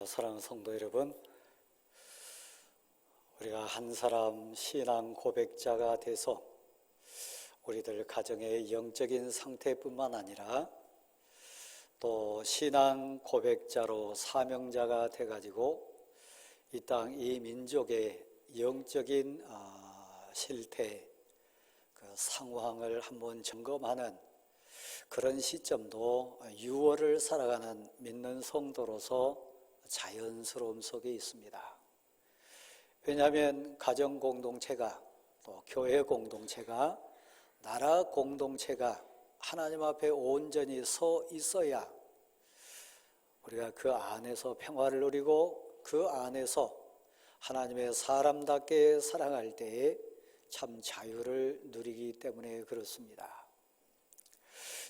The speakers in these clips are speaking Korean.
사랑하는 성도 여러분, 우리가 한 사람 신앙 고백자가 돼서 우리들 가정의 영적인 상태뿐만 아니라 또 신앙 고백자로 사명자가 돼가지고 이 땅, 이 민족의 영적인 실태, 그 상황을 한번 점검하는 그런 시점도 6월을 살아가는 믿는 성도로서 자연스러움 속에 있습니다. 왜냐하면 가정 공동체가, 또 교회 공동체가, 나라 공동체가 하나님 앞에 온전히 서 있어야 우리가 그 안에서 평화를 누리고 그 안에서 하나님의 사람답게 살아갈 때에 참 자유를 누리기 때문에 그렇습니다.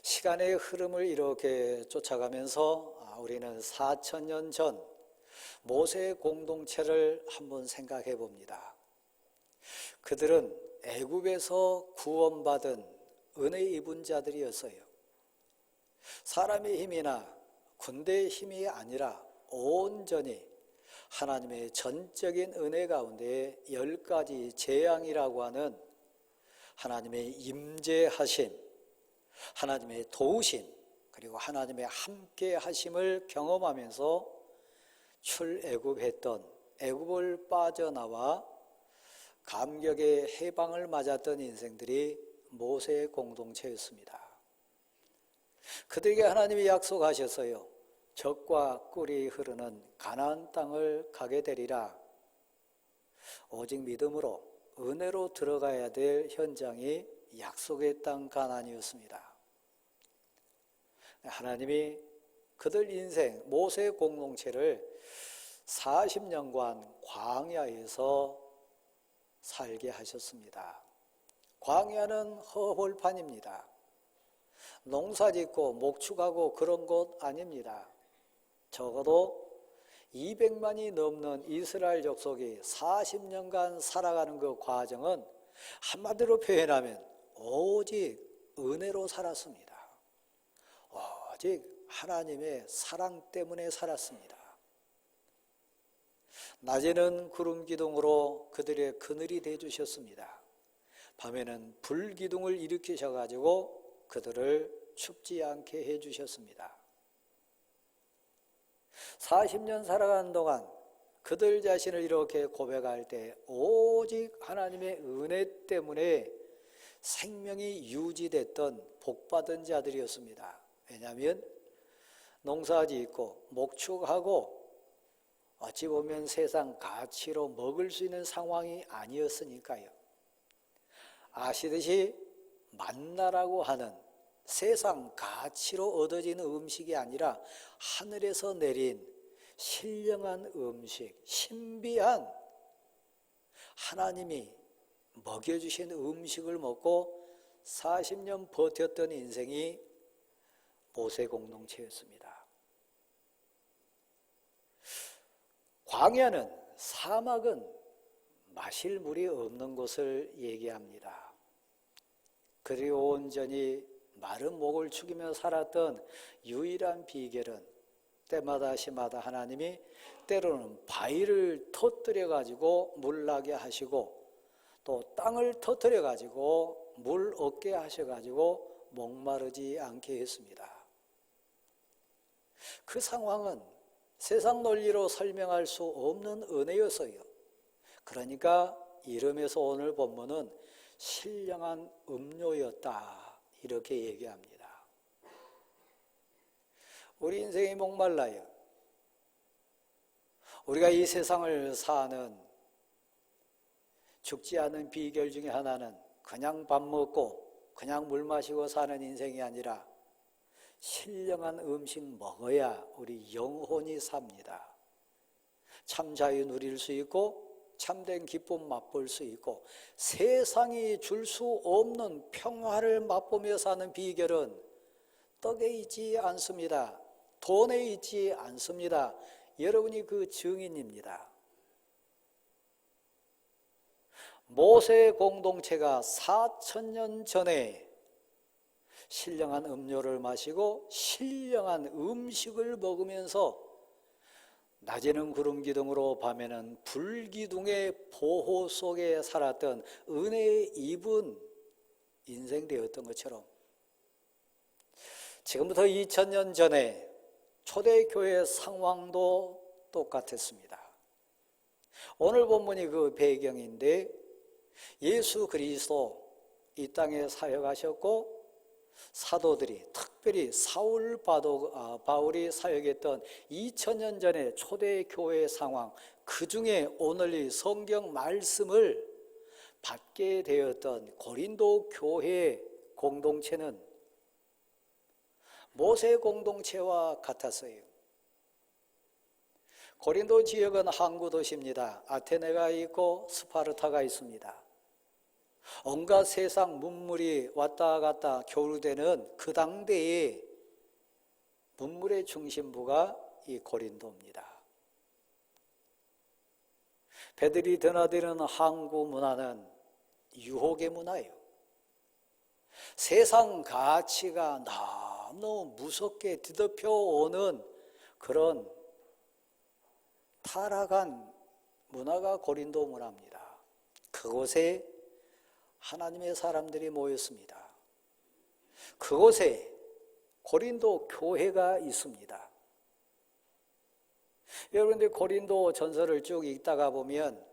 시간의 흐름을 이렇게 쫓아가면서 우리는 4,000년 전 모세 공동체를 한번 생각해 봅니다. 그들은 애굽에서 구원받은 은혜 입은 자들이었어요. 사람의 힘이나 군대의 힘이 아니라 온전히 하나님의 전적인 은혜 가운데 10가지 재앙이라고 하는 하나님의 임재하심, 하나님의 도우심, 그리고 하나님의 함께 하심을 경험하면서 출애굽했던, 애굽을 빠져나와 감격의 해방을 맞았던 인생들이 모세 공동체였습니다. 그들에게 하나님이 약속하셨어요. 젖과 꿀이 흐르는 가나안 땅을 가게 되리라. 오직 믿음으로 은혜로 들어가야 될 현장이 약속의 땅 가나안이었습니다. 하나님이 그들 인생 모세 공동체를 40년간 광야에서 살게 하셨습니다. 광야는 허벌판입니다. 농사짓고 목축하고 그런 곳 아닙니다. 적어도 200만이 넘는 이스라엘 족속이 40년간 살아가는 그 과정은 한마디로 표현하면 오직 은혜로 살았습니다. 오직 하나님의 사랑 때문에 살았습니다. 낮에는 구름 기둥으로 그들의 그늘이 되어주셨습니다. 밤에는 불 기둥을 일으키셔가지고 그들을 춥지 않게 해주셨습니다. 40년 살아가는 동안 그들 자신을 이렇게 고백할 때 오직 하나님의 은혜 때문에 생명이 유지됐던 복받은 자들이었습니다. 왜냐하면 농사짓고 목축하고 어찌 보면 세상 가치로 먹을 수 있는 상황이 아니었으니까요. 아시듯이 만나라고 하는 세상 가치로 얻어지는 음식이 아니라 하늘에서 내린 신령한 음식, 신비한 하나님이 먹여주신 음식을 먹고 40년 버텼던 인생이 모세 공동체였습니다. 광야는, 사막은 마실 물이 없는 곳을 얘기합니다. 그들이 온전히 마른 목을 축이며 살았던 유일한 비결은 때마다 시마다 하나님이 때로는 바위를 터뜨려 가지고 물 나게 하시고 또 땅을 터뜨려 가지고 물 얻게 하셔 가지고 목마르지 않게 했습니다. 그 상황은 세상 논리로 설명할 수 없는 은혜였어요. 그러니까 이름에서 오늘 본문은 신령한 음료였다 이렇게 얘기합니다. 우리 인생이 목말라요. 우리가 이 세상을 사는 죽지 않은 비결 중에 하나는 그냥 밥 먹고 그냥 물 마시고 사는 인생이 아니라 신령한 음식 먹어야 우리 영혼이 삽니다. 참 자유 누릴 수 있고 참된 기쁨 맛볼 수 있고 세상이 줄 수 없는 평화를 맛보며 사는 비결은 떡에 있지 않습니다. 돈에 있지 않습니다. 여러분이 그 증인입니다. 모세 공동체가 4,000년 전에 신령한 음료를 마시고 신령한 음식을 먹으면서 낮에는 구름 기둥으로 밤에는 불 기둥의 보호 속에 살았던 은혜의 입은 인생 되었던 것처럼 지금부터 2000년 전에 초대교회 상황도 똑같았습니다. 오늘 본문이 그 배경인데 예수 그리스도 이 땅에 사역하셨고 사도들이 특별히 바울이 사역했던 2000년 전의 초대교회 상황, 그 중에 오늘 이 성경 말씀을 받게 되었던 고린도 교회 공동체는 모세 공동체와 같았어요. 고린도 지역은 항구 도시입니다. 아테네가 있고 스파르타가 있습니다. 온갖 세상 문물이 왔다 갔다 교류되는 그 당대의 문물의 중심부가 이 고린도입니다. 배들이 드나드는 항구 문화는 유혹의 문화예요. 세상 가치가 너무 무섭게 뒤덮여 오는 그런 타락한 문화가 고린도 문화입니다. 그곳에 하나님의 사람들이 모였습니다. 그곳에 고린도 교회가 있습니다. 여러분들 고린도 전설을 쭉 읽다가 보면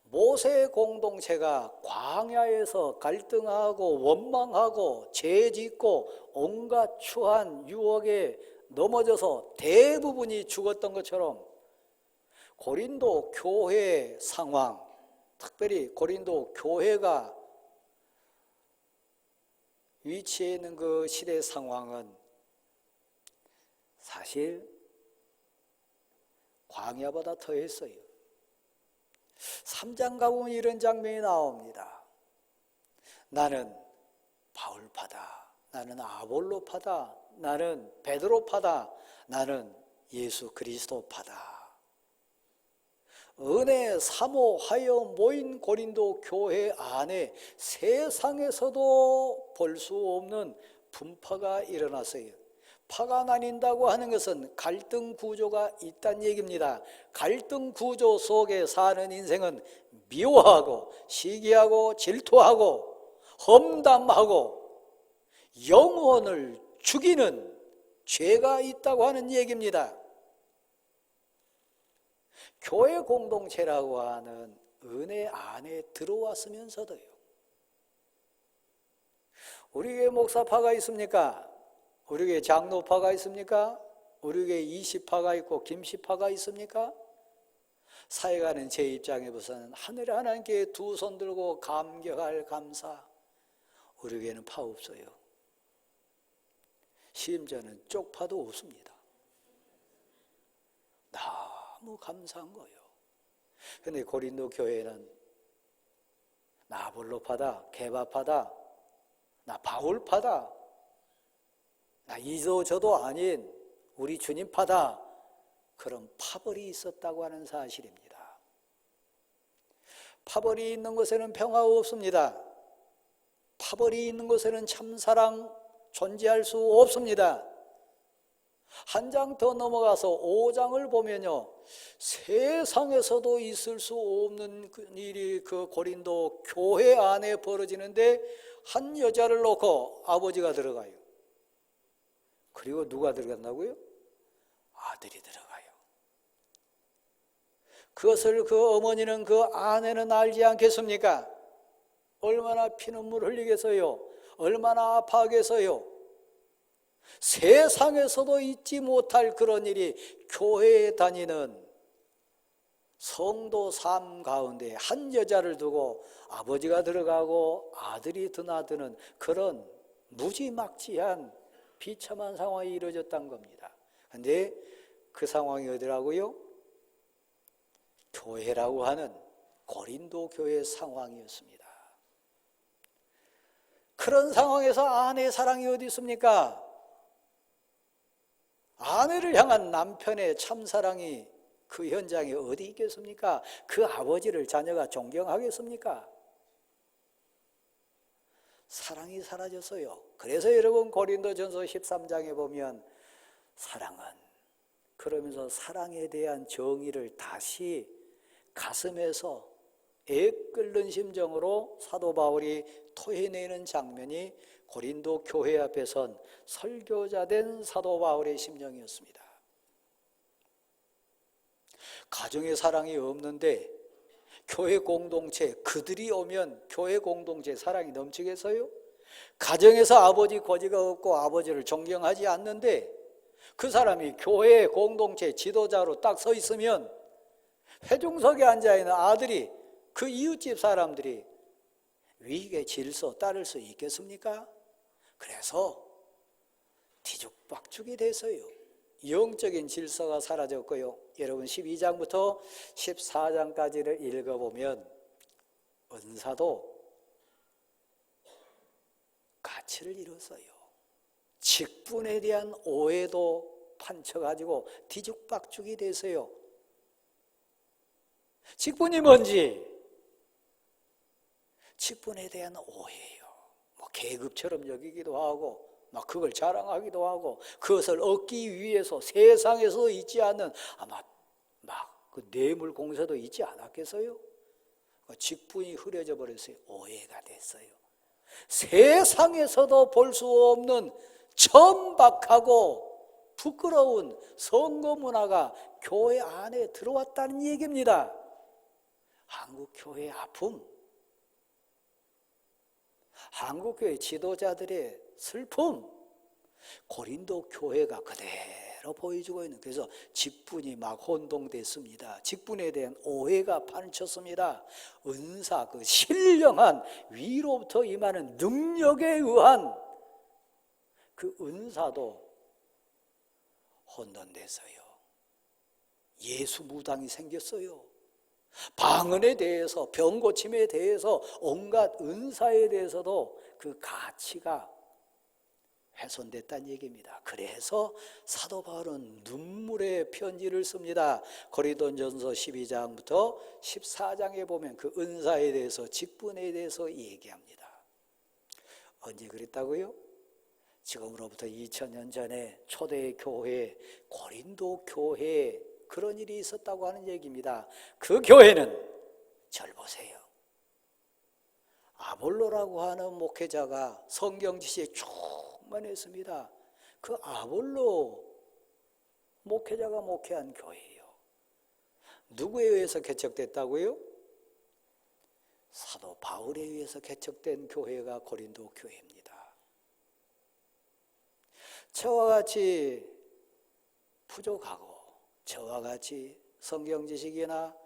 모세 공동체가 광야에서 갈등하고 원망하고 죄짓고 온갖 추한 유혹에 넘어져서 대부분이 죽었던 것처럼 고린도 교회의 상황, 특별히 고린도 교회가 위치해 있는 그 시대 상황은 사실 광야보다 더했어요. 3장 가보면 이런 장면이 나옵니다. 나는 바울파다, 나는 아볼로파다, 나는 베드로파다, 나는 예수 그리스도파다. 은혜 사모하여 모인 고린도 교회 안에 세상에서도 볼 수 없는 분파가 일어났어요. 파가 나뉜다고 하는 것은 갈등 구조가 있다는 얘기입니다. 갈등 구조 속에 사는 인생은 미워하고 시기하고 질투하고 험담하고 영혼을 죽이는 죄가 있다고 하는 얘기입니다. 교회 공동체라고 하는 은혜 안에 들어왔으면서도요. 우리 교회 목사파가 있습니까? 우리 교회 장로파가 있습니까? 우리 교회 이시파가 있고 김시파가 있습니까? 사역하는 제 입장에 보서는 하늘에 하나님께 두 손 들고 감격할 감사. 우리 교회는 파 없어요. 심지어는 쪽파도 없습니다. 너무 감사한 거예요. 그런데 고린도 교회는 나 아볼로파다, 게바파다, 나 바울파다, 나 이도 저도 아닌 우리 주님파다, 그런 파벌이 있었다고 하는 사실입니다. 파벌이 있는 곳에는 평화 없습니다. 파벌이 있는 곳에는 참사랑 존재할 수 없습니다. 한 장 더 넘어가서 5장을 보면요, 세상에서도 있을 수 없는 일이 그 고린도 교회 안에 벌어지는데 한 여자를 놓고 아버지가 들어가요. 그리고 누가 들어간다고요? 아들이 들어가요. 그것을 그 어머니는, 그 아내는 알지 않겠습니까? 얼마나 피눈물 흘리겠어요? 얼마나 아파하겠어요? 세상에서도 잊지 못할 그런 일이 교회에 다니는 성도 삶 가운데 한 여자를 두고 아버지가 들어가고 아들이 드나드는 그런 무지막지한 비참한 상황이 이루어졌다는 겁니다. 그런데 그 상황이 어디라고요? 교회라고 하는 고린도 교회 상황이었습니다. 그런 상황에서 아내의 사랑이 어디 있습니까? 아내를 향한 남편의 참사랑이 그 현장에 어디 있겠습니까? 그 아버지를 자녀가 존경하겠습니까? 사랑이 사라졌어요. 그래서 여러분 고린도전서 13장에 보면 사랑은 그러면서 사랑에 대한 정의를 다시 가슴에서 애끓는 심정으로 사도 바울이 토해내는 장면이 고린도 교회 앞에 선 설교자 된 사도 바울의 심정이었습니다. 가정의 사랑이 없는데 교회 공동체, 그들이 오면 교회 공동체 사랑이 넘치겠어요? 가정에서 아버지 고지가 없고 아버지를 존경하지 않는데 그 사람이 교회 공동체 지도자로 딱 서 있으면 회중석에 앉아있는 아들이, 그 이웃집 사람들이 위계 질서 따를 수 있겠습니까? 그래서 뒤죽박죽이 돼서요, 영적인 질서가 사라졌고요. 여러분 12장부터 14장까지를 읽어보면 은사도 가치를 잃었어요. 직분에 대한 오해도 판쳐가지고 뒤죽박죽이 돼서요. 직분이 뭔지, 직분에 대한 오해예요. 뭐 계급처럼 여기기도 하고 막 그걸 자랑하기도 하고 그것을 얻기 위해서 세상에서 있지 않는 아마 막 그 뇌물 공세도 있지 않았겠어요? 직분이 흐려져 버렸어요. 오해가 됐어요. 세상에서도 볼 수 없는 천박하고 부끄러운 선거 문화가 교회 안에 들어왔다는 얘기입니다. 한국 교회의 아픔, 한국 교회 지도자들의 슬픔, 고린도 교회가 그대로 보여주고 있는, 그래서 직분이 막 혼동됐습니다. 직분에 대한 오해가 판쳤습니다. 은사, 그 신령한 위로부터 임하는 능력에 의한 그 은사도 혼돈됐어요. 예수 무당이 생겼어요. 방언에 대해서, 병고침에 대해서, 온갖 은사에 대해서도 그 가치가 훼손됐다는 얘기입니다. 그래서 사도 바울은 눈물의 편지를 씁니다. 고린도전서 12장부터 14장에 보면 그 은사에 대해서, 직분에 대해서 얘기합니다. 언제 그랬다고요? 지금으로부터 2000년 전에 초대 교회, 고린도 교회에 그런 일이 있었다고 하는 얘기입니다. 그 교회는, 절 보세요, 아볼로라고 하는 목회자가 성경 지시에 충만했습니다. 그 아볼로 목회자가 목회한 교회예요. 누구에 의해서 개척됐다고요? 사도 바울에 의해서 개척된 교회가 고린도 교회입니다. 저와 같이 부족하고, 저와 같이 성경 지식이나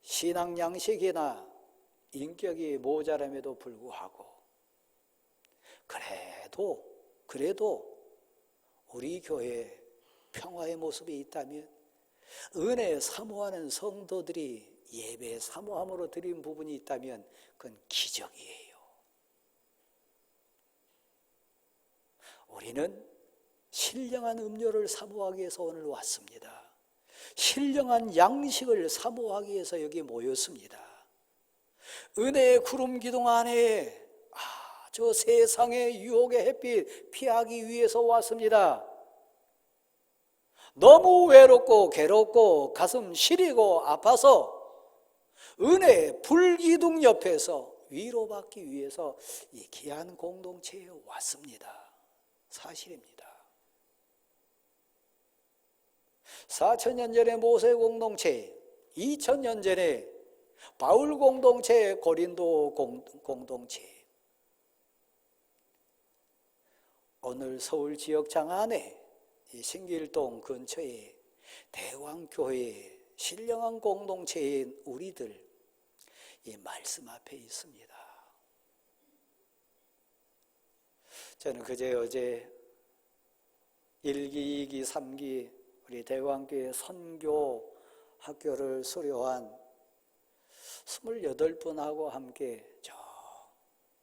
신앙 양식이나 인격이 모자람에도 불구하고 그래도 우리 교회에 평화의 모습이 있다면, 은혜 사모하는 성도들이 예배 사모함으로 드린 부분이 있다면 그건 기적이에요. 우리는 신령한 음료를 사모하기 위해서 오늘 왔습니다. 신령한 양식을 사모하기 위해서 여기 모였습니다. 은혜의 구름 기둥 안에 저 세상의 유혹의 햇빛 피하기 위해서 왔습니다. 너무 외롭고 괴롭고 가슴 시리고 아파서 은혜의 불기둥 옆에서 위로받기 위해서 이 귀한 공동체에 왔습니다. 사실입니다. 4000년 전에 모세 공동체, 2000년 전에 바울 공동체, 고린도 공동체, 오늘 서울 지역장 안에 이 신길동 근처에 대왕교회 신령한 공동체인 우리들, 이 말씀 앞에 있습니다. 저는 그제 어제 1기, 2기, 3기 우리 대왕교회 선교 학교를 수료한 28분하고 함께 저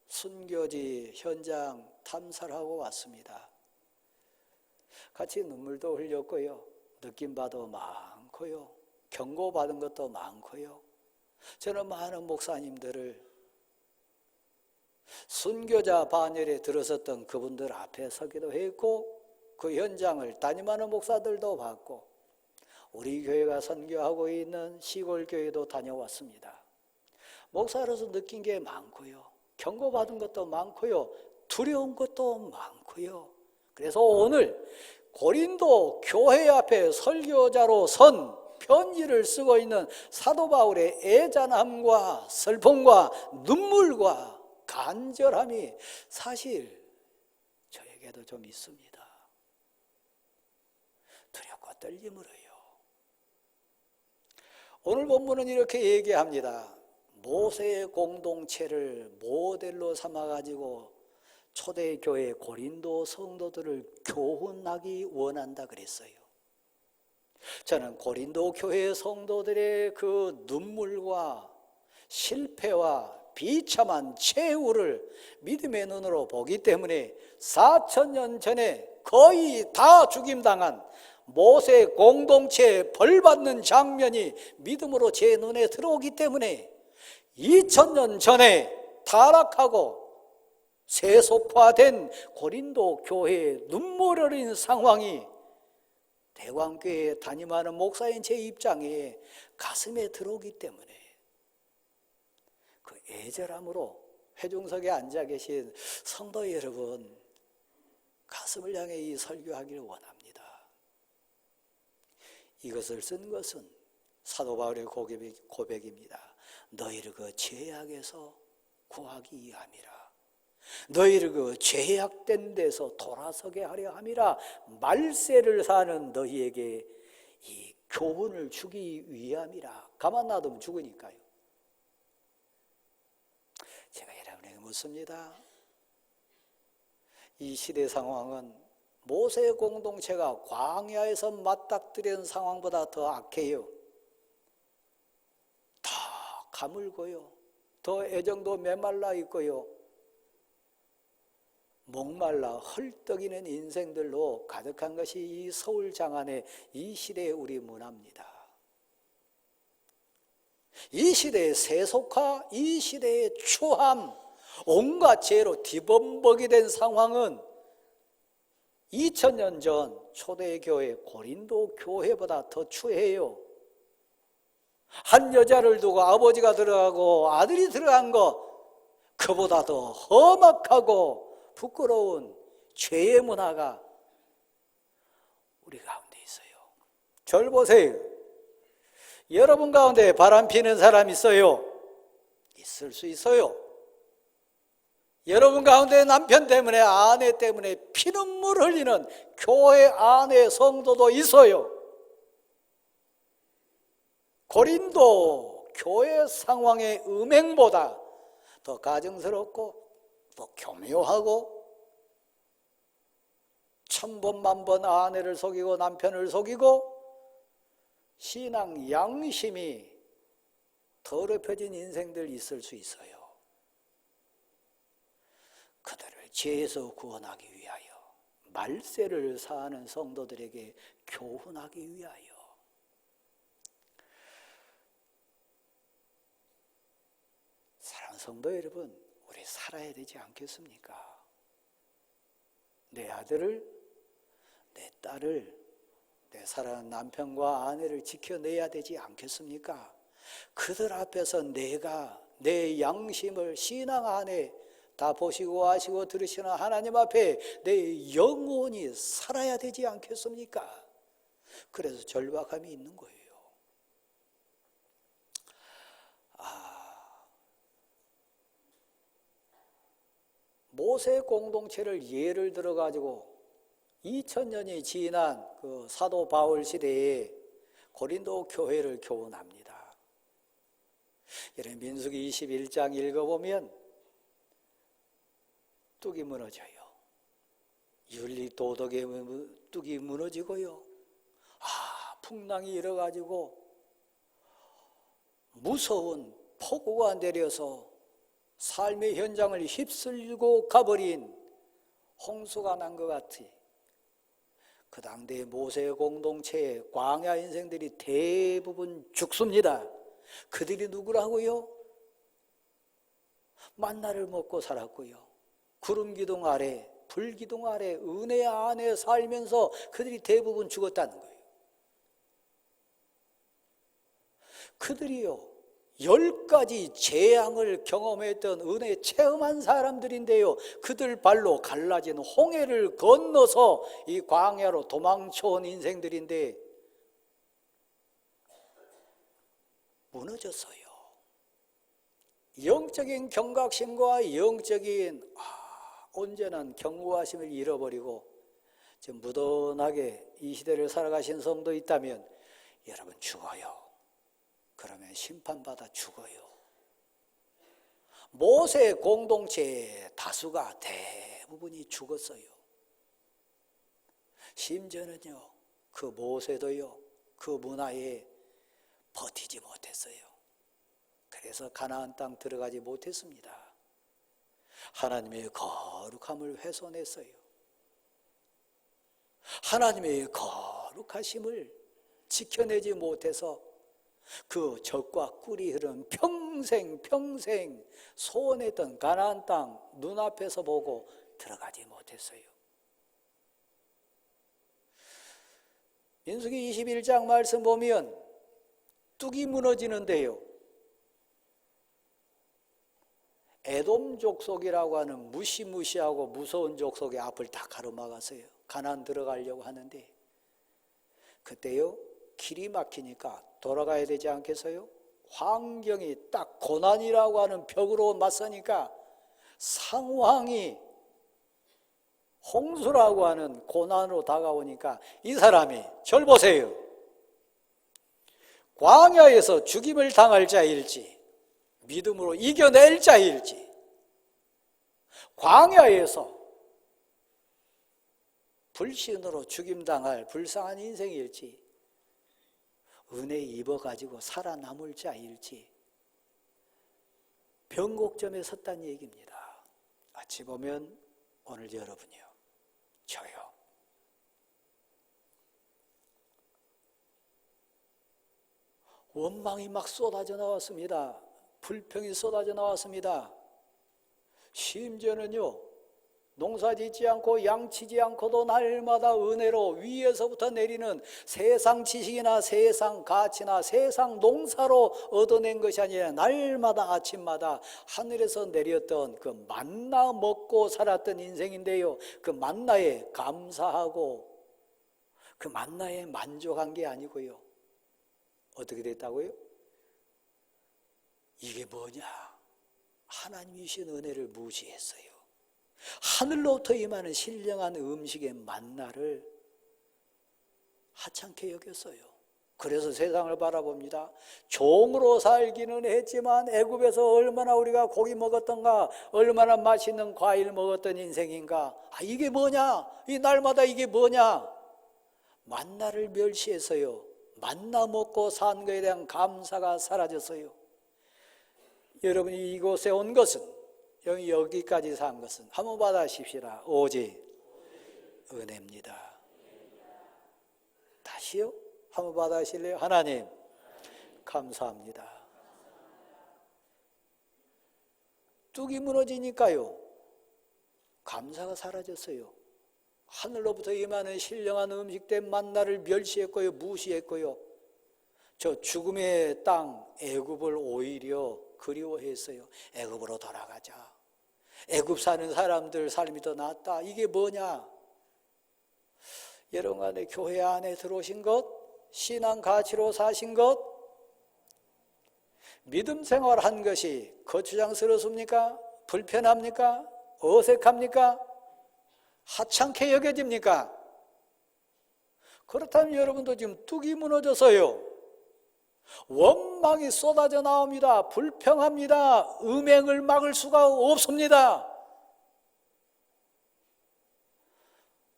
순교지 현장 탐사를 하고 왔습니다. 같이 눈물도 흘렸고요, 느낌바도 많고요, 경고받은 것도 많고요. 저는 많은 목사님들을, 순교자 반열에 들어섰던 그분들 앞에 서기도 했고, 그 현장을 담임하는 목사들도 봤고, 우리 교회가 선교하고 있는 시골 교회도 다녀왔습니다. 목사로서 느낀 게 많고요. 경고받은 것도 많고요. 두려운 것도 많고요. 그래서 오늘 고린도 교회 앞에 설교자로 선 편지를 쓰고 있는 사도 바울의 애잔함과 슬픔과 눈물과 간절함이 사실 저에게도 좀 있습니다. 두렵고 떨림으로요. 오늘 본문은 이렇게 얘기합니다. 모세의 공동체를 모델로 삼아가지고 초대교회 고린도 성도들을 교훈하기 원한다 그랬어요. 저는 고린도 교회 성도들의 그 눈물과 실패와 비참한 최후를 믿음의 눈으로 보기 때문에 4,000년 전에 거의 다 죽임당한 모세 공동체에 벌받는 장면이 믿음으로 제 눈에 들어오기 때문에 2000년 전에 타락하고 세속화된 고린도 교회의 눈물 어린 상황이 대광교회에 담임하는 목사인 제 입장에 가슴에 들어오기 때문에 그 애절함으로 회중석에 앉아 계신 성도 여러분 가슴을 향해 이 설교하기를 원합니다. 이것을 쓴 것은 사도 바울의 고백입니다. 너희를 그 죄악에서 구하기 위함이라. 너희를 그 죄악된 데서 돌아서게 하려 함이라. 말세를 사는 너희에게 이 교훈을 주기 위함이라. 가만 놔두면 죽으니까요. 제가 여러분에게 묻습니다. 이 시대 상황은 모세 공동체가 광야에서 맞닥뜨린 상황보다 더 악해요. 더 가물고요. 더 애정도 메말라 있고요. 목말라 헐떡이는 인생들로 가득한 것이 이 서울 장안의 이 시대의 우리 문화입니다. 이 시대의 세속화, 이 시대의 추함, 온갖 죄로 뒤범벅이 된 상황은 2000년 전 초대교회 고린도 교회보다 더 추해요. 한 여자를 두고 아버지가 들어가고 아들이 들어간 것, 그보다 더 험악하고 부끄러운 죄의 문화가 우리 가운데 있어요. 절 보세요. 여러분 가운데 바람 피는 사람 있어요? 있을 수 있어요. 여러분 가운데 남편 때문에 아내 때문에 피눈물 흘리는 교회 안의 성도도 있어요. 고린도 교회 상황의 음행보다 더 가증스럽고 더 교묘하고 천번 만번 아내를 속이고 남편을 속이고 신앙 양심이 더럽혀진 인생들 있을 수 있어요. 그들을 죄에서 구원하기 위하여 말세를 사하는 성도들에게 교훈하기 위하여 사랑하는 성도 여러분, 우리 살아야 되지 않겠습니까? 내 아들을, 내 딸을, 내 사랑하는 남편과 아내를 지켜내야 되지 않겠습니까? 그들 앞에서 내가 내 양심을 신앙 안에 다 보시고 아시고 들으시는 하나님 앞에 내 영혼이 살아야 되지 않겠습니까? 그래서 절박함이 있는 거예요. 모세 공동체를 예를 들어가지고 2000년이 지난 그 사도 바울 시대에 고린도 교회를 교훈합니다. 여러분 민수기 21장 읽어보면 뚝이 무너져요. 윤리 도덕의 뚝이 무너지고요. 풍랑이 일어가지고 무서운 폭우가 내려서 삶의 현장을 휩쓸고 가버린 홍수가 난 것 같이 그 당대 모세 공동체의 광야 인생들이 대부분 죽습니다. 그들이 누구라고요? 만나를 먹고 살았고요. 구름 기둥 아래, 불 기둥 아래, 은혜 안에 살면서 그들이 대부분 죽었다는 거예요. 그들이요 10가지 재앙을 경험했던 은혜 체험한 사람들인데요, 그들 발로 갈라진 홍해를 건너서 이 광야로 도망쳐온 인생들인데 무너졌어요. 영적인 경각심과 영적인 온전한 경고하심을 잃어버리고 지금 무던하게 이 시대를 살아가신 성도 있다면 여러분 죽어요. 그러면 심판받아 죽어요. 모세 공동체의 다수가 대부분이 죽었어요. 심지어는요 그 모세도요 그 문화에 버티지 못했어요. 그래서 가나안 땅 들어가지 못했습니다. 하나님의 거룩함을 훼손했어요. 하나님의 거룩하심을 지켜내지 못해서 그 젖과 꿀이 흐른 평생 소원했던 가나안 땅 눈앞에서 보고 들어가지 못했어요. 민수기 21장 말씀 보면 뚝이 무너지는데요, 에돔 족속이라고 하는 무시무시하고 무서운 족속의 앞을 다 가로막았어요. 가나안 들어가려고 하는데 그때요 길이 막히니까 돌아가야 되지 않겠어요? 환경이 딱 고난이라고 하는 벽으로 맞서니까 상황이 홍수라고 하는 고난으로 다가오니까 이 사람이 절 보세요. 광야에서 죽임을 당할 자일지 믿음으로 이겨낼 자일지, 광야에서 불신으로 죽임당할 불쌍한 인생일지, 은혜 입어가지고 살아남을 자일지 변곡점에 섰다는 얘기입니다. 어찌 보면 오늘 여러분이요 저요 원망이 막 쏟아져 나왔습니다. 불평이 쏟아져 나왔습니다. 심지어는요 농사 짓지 않고 양치지 않고도 날마다 은혜로 위에서부터 내리는 세상 지식이나 세상 가치나 세상 농사로 얻어낸 것이 아니라 날마다 아침마다 하늘에서 내렸던 그 만나 먹고 살았던 인생인데요, 그 만나에 감사하고 그 만나에 만족한 게 아니고요, 어떻게 됐다고요? 이게 뭐냐? 하나님이신 은혜를 무시했어요. 하늘로부터 임하는 신령한 음식의 만나를 하찮게 여겼어요. 그래서 세상을 바라봅니다. 종으로 살기는 했지만 애굽에서 얼마나 우리가 고기 먹었던가, 얼마나 맛있는 과일 먹었던 인생인가. 이게 뭐냐? 이 날마다 이게 뭐냐? 만나를 멸시해서요, 만나 먹고 산 것에 대한 감사가 사라졌어요. 여러분이 이곳에 온 것은, 여기까지 산 것은 한번 받아십시다. 오직 은혜입니다. 다시요? 한번 받아실래요? 하나님 감사합니다. 뚝이 무너지니까요 감사가 사라졌어요. 하늘로부터 임하는 신령한 음식된 만나를 멸시했고요, 무시했고요, 저 죽음의 땅 애굽을 오히려 그리워했어요. 애굽으로 돌아가자. 애굽 사는 사람들 삶이 더 낫다. 이게 뭐냐? 여러분 간에 교회 안에 들어오신 것, 신앙 가치로 사신 것, 믿음 생활한 것이 거추장스럽습니까? 불편합니까? 어색합니까? 하찮게 여겨집니까? 그렇다면 여러분도 지금 뚝이 무너져서요 원망이 쏟아져 나옵니다. 불평합니다. 음행을 막을 수가 없습니다.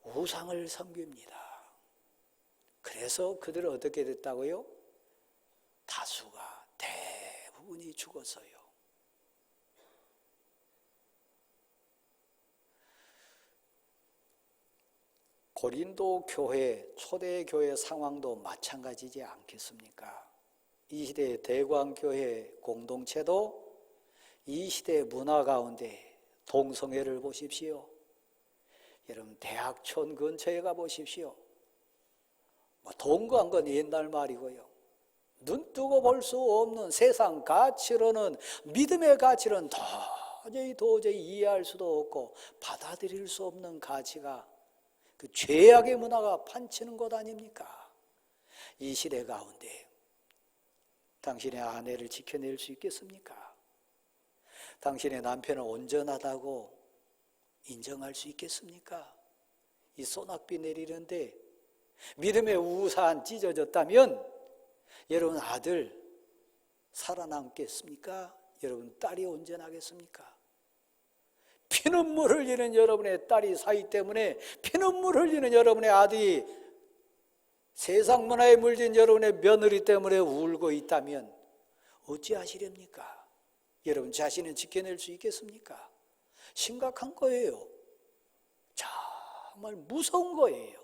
우상을 섬깁니다. 그래서 그들은 어떻게 됐다고요? 다수가 대부분이 죽었어요. 고린도 교회, 초대 교회 상황도 마찬가지지 않겠습니까? 이 시대의 대광교회 공동체도 이 시대의 문화 가운데 동성애를 보십시오. 여러분 대학촌 근처에 가보십시오. 동거한 건 옛날 말이고요, 눈 뜨고 볼 수 없는 세상 가치로는, 믿음의 가치는 도저히 이해할 수도 없고 받아들일 수 없는 가치가 그 죄악의 문화가 판치는 것 아닙니까? 이 시대 가운데 당신의 아내를 지켜낼 수 있겠습니까? 당신의 남편은 온전하다고 인정할 수 있겠습니까? 이 소낙비 내리는데 믿음의 우산 찢어졌다면 여러분 아들 살아남겠습니까? 여러분 딸이 온전하겠습니까? 피눈물 흘리는 여러분의 딸이 사위 때문에, 피눈물 흘리는 여러분의 아들이 세상 문화에 물든 여러분의 며느리 때문에 울고 있다면 어찌하시렵니까? 여러분 자신을 지켜낼 수 있겠습니까? 심각한 거예요. 정말 무서운 거예요.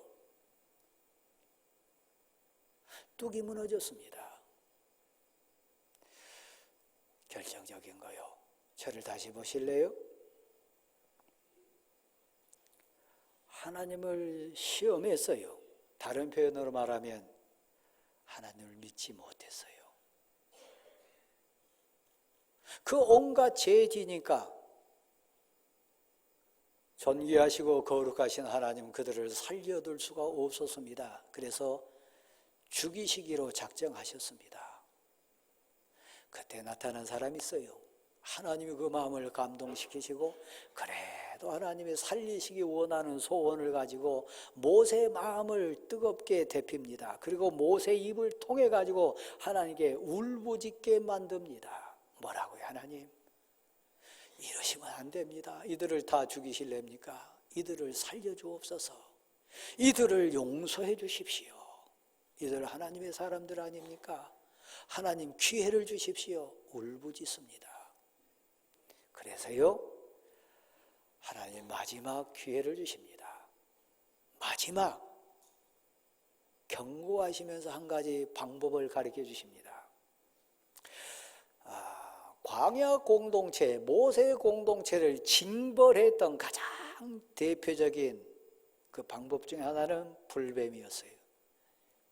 뚝이 무너졌습니다. 결정적인 거요. 저를 다시 보실래요? 하나님을 시험했어요. 다른 표현으로 말하면 하나님을 믿지 못했어요. 그 온갖 죄 지니까 존귀하시고 거룩하신 하나님 그들을 살려둘 수가 없었습니다. 그래서 죽이시기로 작정하셨습니다. 그때 나타난 사람이 있어요. 하나님이 그 마음을 감동시키시고 그래도 하나님이 살리시기 원하는 소원을 가지고 모세의 마음을 뜨겁게 데핍니다. 그리고 모세의 입을 통해 가지고 하나님께 울부짖게 만듭니다. 뭐라고요? 하나님 이러시면 안 됩니다. 이들을 다 죽이실랍니까? 이들을 살려주옵소서. 이들을 용서해 주십시오. 이들 하나님의 사람들 아닙니까? 하나님 기회를 주십시오. 울부짖습니다. 그래서요 하나님 마지막 기회를 주십니다. 마지막 경고하시면서 한 가지 방법을 가르쳐 주십니다. 광야 공동체, 모세 공동체를 징벌했던 가장 대표적인 그 방법 중에 하나는 불뱀이었어요.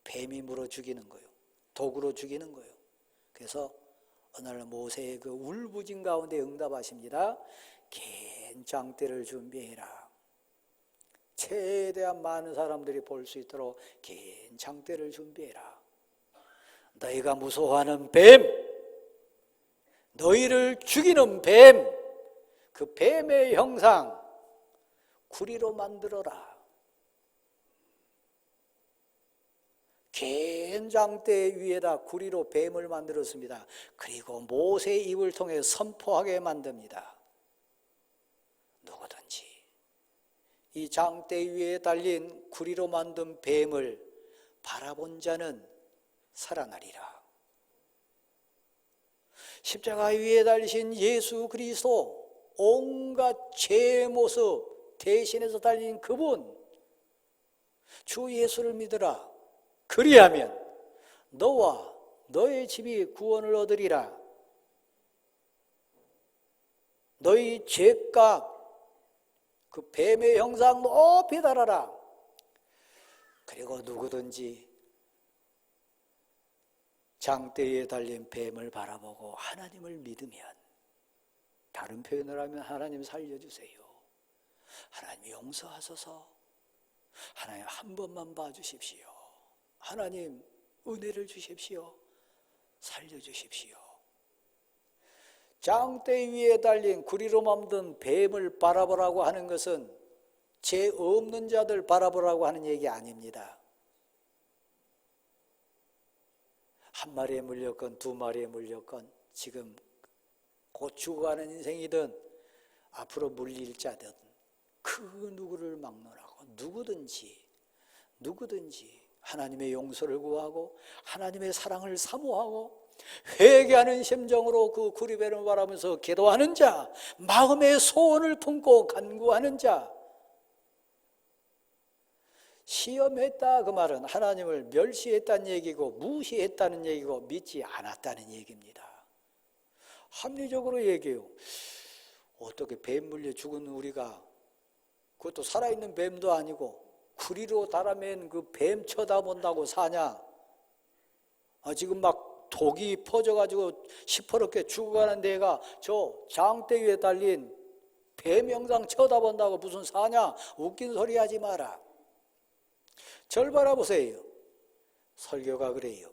뱀이 물어 죽이는 거예요. 독으로 죽이는 거예요. 그래서 어느 날 모세의 그 울부짖음 가운데 응답하십니다. 긴 장대를 준비해라. 최대한 많은 사람들이 볼 수 있도록 긴 장대를 준비해라. 너희가 무서워하는 뱀, 너희를 죽이는 뱀, 그 뱀의 형상 구리로 만들어라. 긴 장대 위에다 구리로 뱀을 만들었습니다. 그리고 모세의 입을 통해 선포하게 만듭니다. 누구든지 이 장대 위에 달린 구리로 만든 뱀을 바라본 자는 살아나리라. 십자가 위에 달리신 예수 그리스도, 온갖 죄의 모습 대신해서 달린 그분, 주 예수를 믿으라. 그리하면 너와 너의 집이 구원을 얻으리라. 너희 죄값 그 뱀의 형상 높이 달아라. 그리고 누구든지 장대에 달린 뱀을 바라보고 하나님을 믿으면, 다른 표현을 하면 하나님 살려주세요. 하나님 용서하소서. 하나님 한 번만 봐주십시오. 하나님 은혜를 주십시오. 살려주십시오. 장대 위에 달린 구리로 만든 뱀을 바라보라고 하는 것은 죄 없는 자들 바라보라고 하는 얘기 아닙니다. 한 마리에 물렸건 두 마리에 물렸건 지금 곧 죽어가는 인생이든 앞으로 물릴 자든 그 누구를 막론하고 누구든지 하나님의 용서를 구하고 하나님의 사랑을 사모하고 회개하는 심정으로 그 구리뱀을 바라면서 기도하는 자, 마음의 소원을 품고 간구하는 자, 시험했다 그 말은 하나님을 멸시했다는 얘기고 무시했다는 얘기고 믿지 않았다는 얘기입니다. 합리적으로 얘기해요. 어떻게 뱀 물려 죽은 우리가, 그것도 살아있는 뱀도 아니고 구리로 달아맨 그 뱀 쳐다본다고 사냐? 지금 막 독이 퍼져가지고 시퍼렇게 죽어가는 데가 저 장대 위에 달린 배 명상 쳐다본다고 무슨 사냐? 웃긴 소리 하지 마라. 절 바라보세요. 설교가 그래요.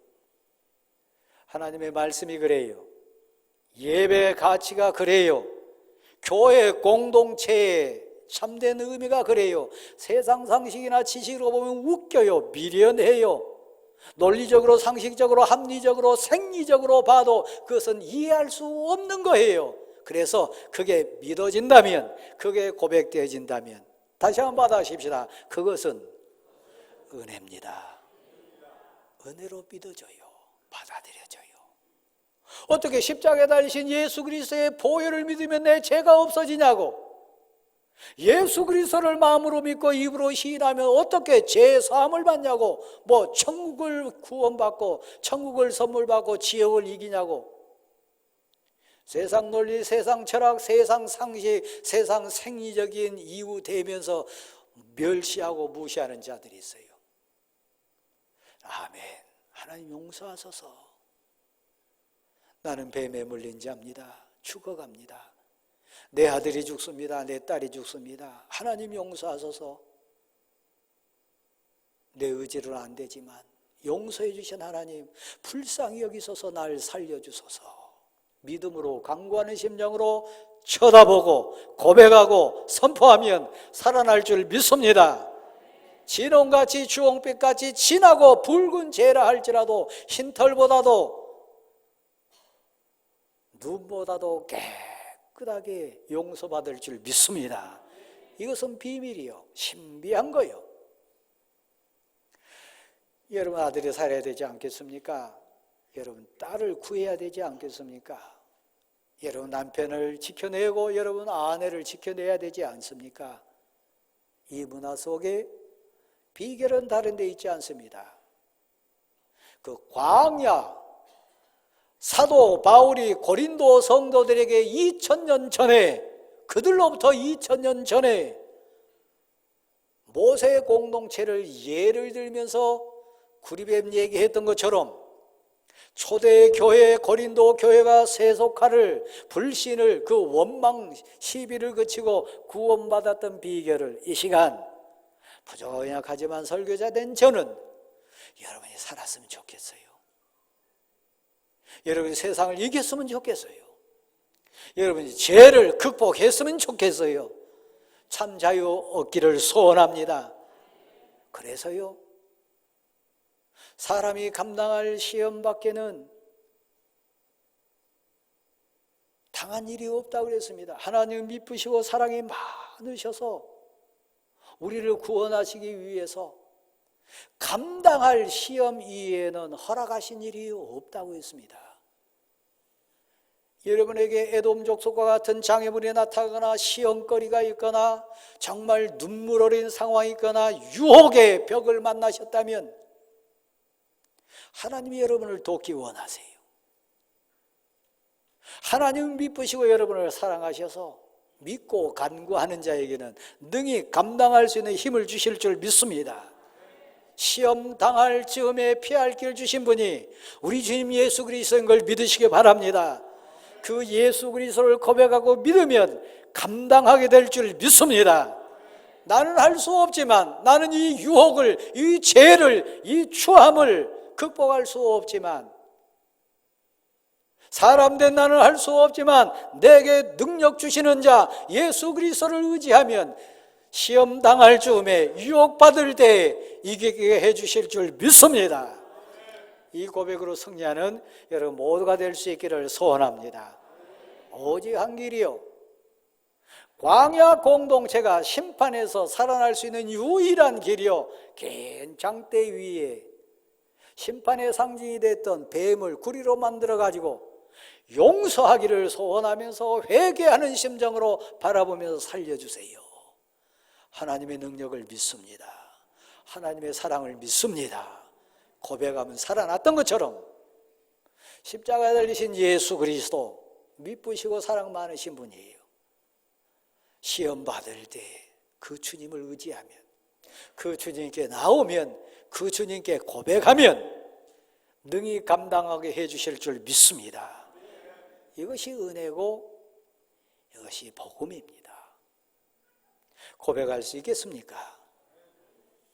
하나님의 말씀이 그래요. 예배의 가치가 그래요. 교회 공동체의 참된 의미가 그래요. 세상 상식이나 지식으로 보면 웃겨요. 미련해요. 논리적으로, 상식적으로, 합리적으로, 생리적으로 봐도 그것은 이해할 수 없는 거예요. 그래서 그게 믿어진다면, 그게 고백되어진다면 다시 한번 받아십시다. 그것은 은혜입니다. 은혜로 믿어져요. 받아들여져요. 어떻게 십자가에 달리신 예수 그리스도의 보혈을 믿으면 내 죄가 없어지냐고. 예수 그리스도를 마음으로 믿고 입으로 시인하면 어떻게 죄 사함을 받냐고. 뭐 천국을 구원받고 천국을 선물받고 지옥을 이기냐고. 세상 논리, 세상 철학, 세상 상식, 세상 생리적인 이유 대면서 멸시하고 무시하는 자들이 있어요. 아멘. 하나님 용서하소서. 나는 뱀에 물린 자입니다. 죽어갑니다. 내 아들이 죽습니다. 내 딸이 죽습니다. 하나님 용서하소서. 내 의지로는 안 되지만 용서해 주신 하나님, 불쌍히 여기소서 날 살려주소서. 믿음으로 간구하는 심령으로 쳐다보고 고백하고 선포하면 살아날 줄 믿습니다. 진홍같이 주홍빛같이 진하고 붉은 죄라 할지라도 흰털보다도 눈보다도 깨끗하게 용서받을 줄 믿습니다. 이것은 비밀이요, 신비한 거요. 여러분 아들이 살아야 되지 않겠습니까? 여러분 딸을 구해야 되지 않겠습니까? 여러분 남편을 지켜내고 여러분 아내를 지켜내야 되지 않습니까? 이 문화 속에 비결은 다른 데 있지 않습니다. 그 광야 사도 바울이 고린도 성도들에게 2000년 전에, 그들로부터 2000년 전에 모세 공동체를 예를 들면서 구리뱀 얘기했던 것처럼 초대 교회 고린도 교회가 세속화를, 불신을, 그 원망 시비를 그치고 구원받았던 비결을 이 시간 부족하지만 설교자 된 저는 여러분이 살았으면 좋겠어요. 여러분이 세상을 이겼으면 좋겠어요. 여러분이 죄를 극복했으면 좋겠어요. 참 자유 얻기를 소원합니다. 그래서요, 사람이 감당할 시험 밖에는 당한 일이 없다고 그랬습니다. 하나님 미쁘시고 사랑이 많으셔서 우리를 구원하시기 위해서 감당할 시험 이외에는 허락하신 일이 없다고 했습니다. 여러분에게 에돔 족속과 같은 장애물이 나타나거나 시험거리가 있거나 정말 눈물 어린 상황이 있거나 유혹의 벽을 만나셨다면 하나님이 여러분을 돕기 원하세요. 하나님 미쁘시고 여러분을 사랑하셔서 믿고 간구하는 자에게는 능히 감당할 수 있는 힘을 주실 줄 믿습니다. 시험 당할 즈음에 피할 길 주신 분이 우리 주님 예수 그리스도인 걸 믿으시기 바랍니다. 그 예수 그리스도를 고백하고 믿으면 감당하게 될 줄 믿습니다. 나는 할 수 없지만, 나는 이 유혹을, 이 죄를, 이 추함을 극복할 수 없지만, 사람된 나는 할 수 없지만 내게 능력 주시는 자 예수 그리스도를 의지하면 시험 당할 즈음에 유혹받을 때 이기게 해주실 줄 믿습니다. 이 고백으로 승리하는 여러분 모두가 될 수 있기를 소원합니다. 오직 한 길이요, 광야 공동체가 심판에서 살아날 수 있는 유일한 길이요, 긴 장대 위에 심판의 상징이 됐던 뱀을 구리로 만들어 가지고 용서하기를 소원하면서 회개하는 심정으로 바라보면서 살려주세요. 하나님의 능력을 믿습니다. 하나님의 사랑을 믿습니다. 고백하면 살아났던 것처럼 십자가에 달리신 예수 그리스도 미쁘시고 사랑 많으신 분이에요. 시험 받을 때 그 주님을 의지하면, 그 주님께 나오면, 그 주님께 고백하면 능히 감당하게 해주실 줄 믿습니다. 이것이 은혜고 이것이 복음입니다. 고백할 수 있겠습니까?